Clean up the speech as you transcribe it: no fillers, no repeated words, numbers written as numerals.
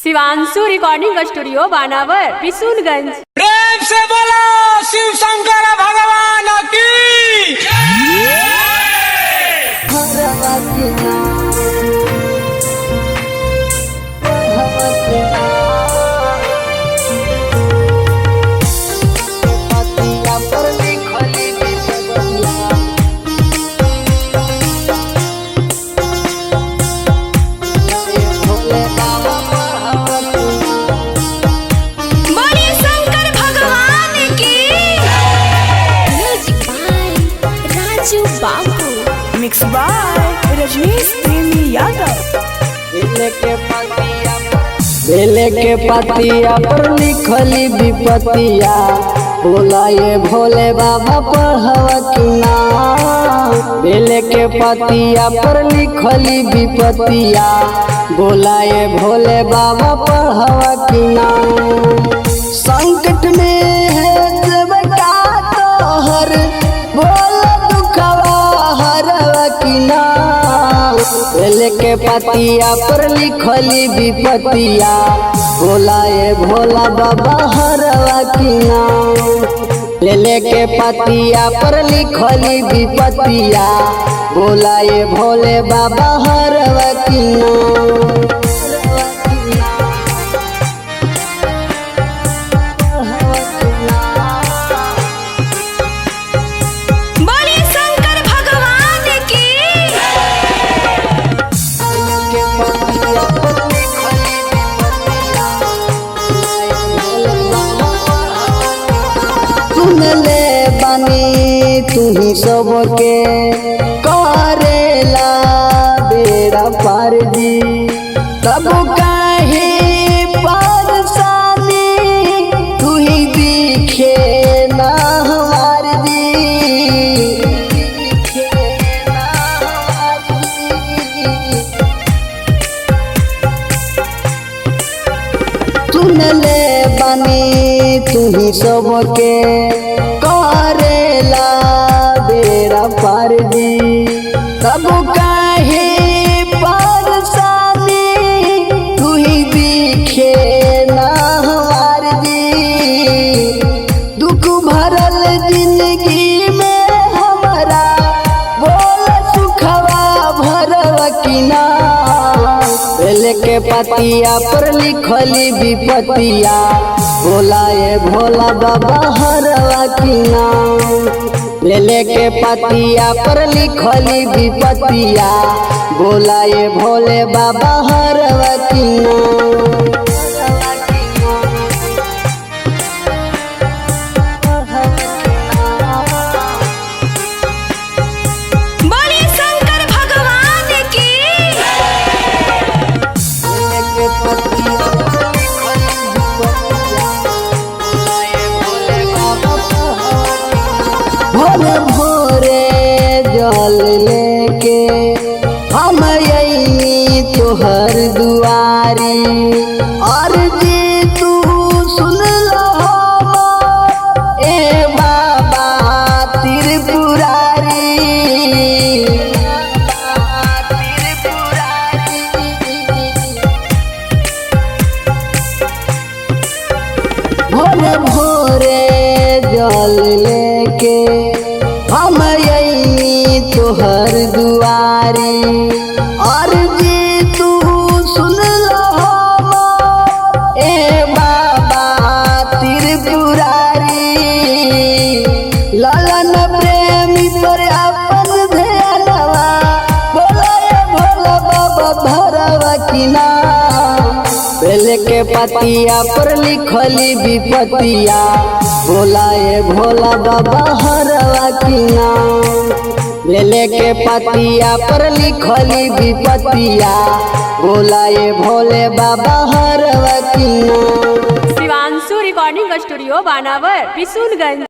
Shivanshu recording studio बानावर बिशुनगंज। प्रेम से बोलो शिव शंकर भगवान की। मिक्स बाय रजनीश प्रेमी यादव। बेले के पतिया पर लिखली विपतिया, बोला ये भोले बाबा पढ़वा की नाम। बेले के पतिया पर लिखली विपतिया, बोला ये भोले बाबा पढ़वा की नाम। संकट में है जब का तोहर, बोला दुखवा हरवा की नाम। बेले के पतिया पर लिखली विपतिया, बोला ये भोला बाबा हरवा की नाम। बेले के पतिया पर लिखली विपतिया, बोला ये भोले बाबा हरवा की नाम। ले बानी तुम्ही सबके करेला बेड़ा पार जी, तब काहे परेशानी तू ही दिखे ना हमार जी। सुन ले बानी तुम्ही सबके करेला बेड़ा पार जी, तब काहे परेशानी तू ही दिखे ना हमार जी। दुख भरल जिंदगी में हमारा, बोल सुखवा भरवा की ना। बेले के पतिया पर लिखली विपतिया, बोला ये भोला बाबा हरवा की नाम। बेले के पतिया पर लिखली विपतिया, बोला ये भोले बाबा हरवा की नाम। भोरे भोरे जल लेके हम यही तोहर दुआरी, और जी तू सुन लो ए बाबा त्रिपुरारी। भोरे भोरे जल लेके हम यही तोहर दुआरी, और जी तू सुन लो ए बाबा त्रिपुरारी। ललन प्रेमी पर अपन ध्यानवा, बोला ये भोला बाबा भरवा की नाम। बेले के पतिया पर लिखली विपतिया, बोला ये भोला बाबा हरवा की नाम। बेले के पतिया पर लिखली विपतिया, बोला ये भोले बाबा हरवा की नाम। शिवांशु रिकॉर्डिंग स्टूडियो बानावर बिशुनगंज।